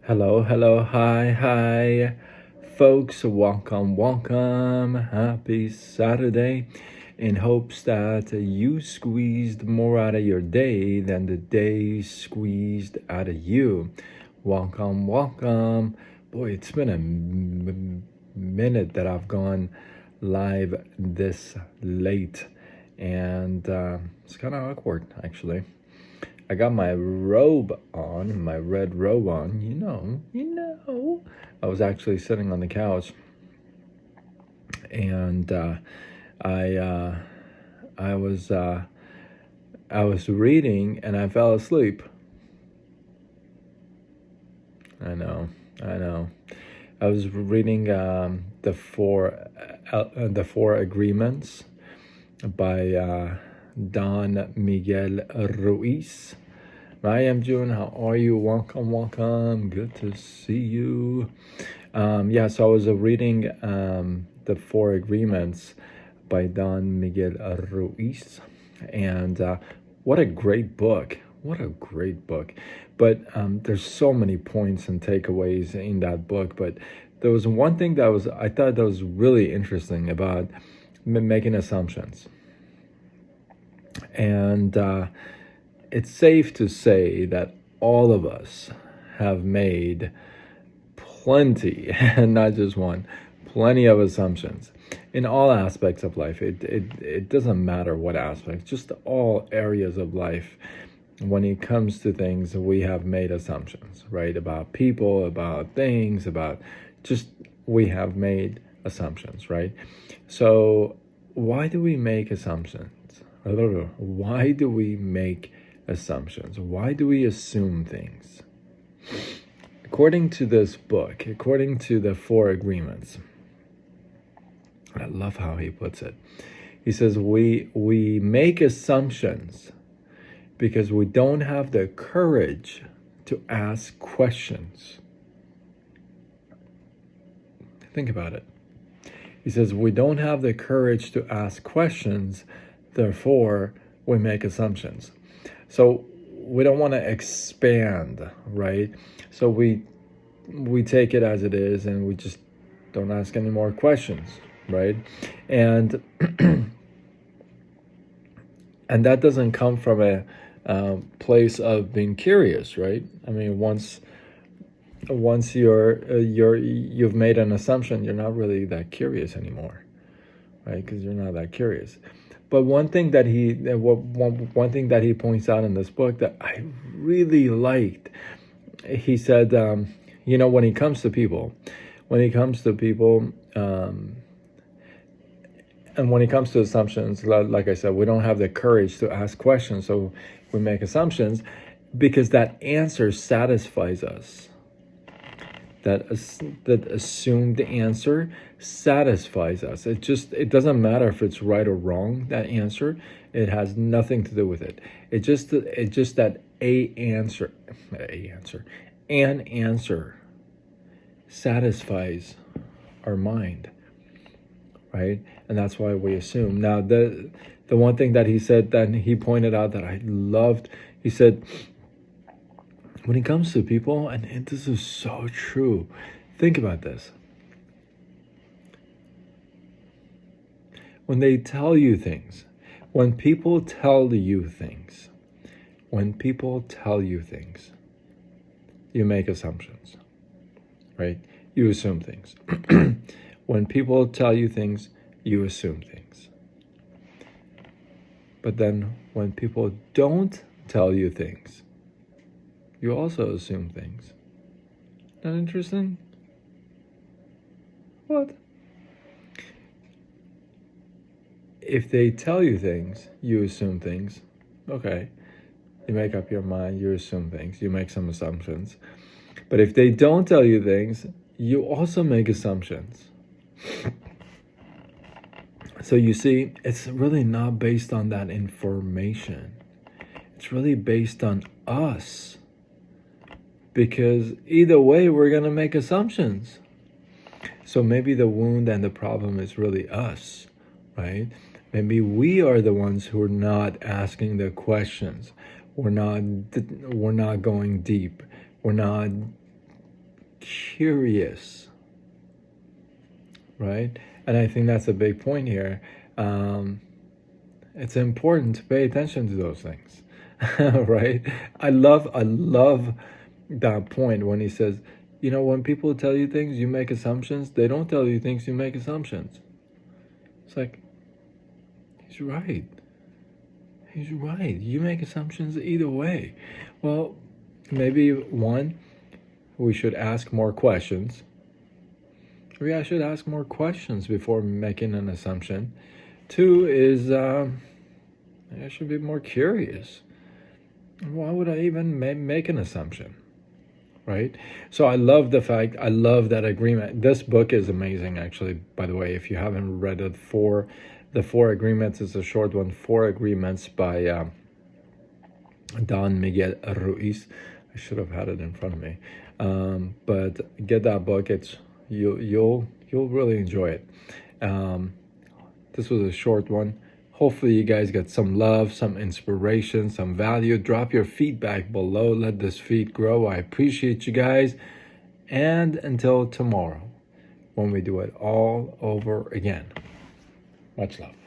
Hello, hello, hi, hi, folks. Welcome. Happy Saturday. In hopes that you squeezed more out of your day than the day squeezed out of you. Welcome. Boy, it's been a minute that I've gone live this late, and it's kind of awkward, actually. I got my robe on, my red robe on. I was actually sitting on the couch, and I uh, I was I was reading, and I fell asleep. I know. I was reading the Four Agreements by Don Miguel Ruiz. I am June. How are you? Welcome. Good to see you. So I was reading the Four Agreements by Don Miguel Ruiz, and what a great book! What a great book! But there's so many points and takeaways in that book. But there was one thing that I thought that was really interesting about making assumptions, and it's safe to say that all of us have made plenty, and not just one, plenty of assumptions in all aspects of life. It doesn't matter what aspects, just all areas of life. When it comes to things, we have made assumptions, right? About people, about things, we have made assumptions, right? So why do we make assumptions? Why do we make assumptions? Why do we assume things? According to this book, according to the Four Agreements, I love how he puts it. He says we make assumptions because we don't have the courage to ask questions. Think about it. He says we don't have the courage to ask questions, therefore we make assumptions. So we don't want to expand, right? So we take it as it is, and we just don't ask any more questions, right? And and that doesn't come from a place of being curious, right? I mean, once you've made an assumption, you're not really that curious anymore, right? Because you're not that curious. But one thing that he points out in this book that I really liked, he said, when it comes to people, and when it comes to assumptions, like I said, we don't have the courage to ask questions, so we make assumptions because that answer satisfies us. That assumed answer satisfies us. It doesn't matter if it's right or wrong. That answer, it has nothing to do with it. It's just that an answer satisfies our mind, right? And that's why we assume. Now, the one thing that he said, that he pointed out that I loved, he said, when it comes to people, and this is so true, think about this. When they tell you things, when people tell you things, you make assumptions, right? You assume things. When people tell you things, you assume things. But then when people don't tell you things, you also assume things. Not interesting? What? If they tell you things, you assume things. Okay. You make up your mind, you assume things, you make some assumptions. But if they don't tell you things, you also make assumptions. So you see, it's really not based on that information. It's really based on us. Because either way, we're going to make assumptions. So maybe the wound and the problem is really us, right? Maybe we are the ones who are not asking the questions. We're not going deep. We're not curious, right? And I think that's a big point here. It's important to pay attention to those things, right? I love that point when he says, when people tell you things, you make assumptions. They don't tell you things, you make assumptions. It's like, he's right. He's right. You make assumptions either way. Well, maybe one, we should ask more questions. Maybe I should ask more questions before making an assumption. Two is, I should be more curious. Why would I even make an assumption? Right? So I love that agreement. This book is amazing, actually, by the way. If you haven't read it, The Four Agreements is a short one, Four Agreements by Don Miguel Ruiz. I should have had it in front of me. But get that book. You'll really enjoy it. This was a short one. Hopefully you guys get some love, some inspiration, some value. Drop your feedback below. Let this feed grow. I appreciate you guys. And until tomorrow, when we do it all over again. Much love.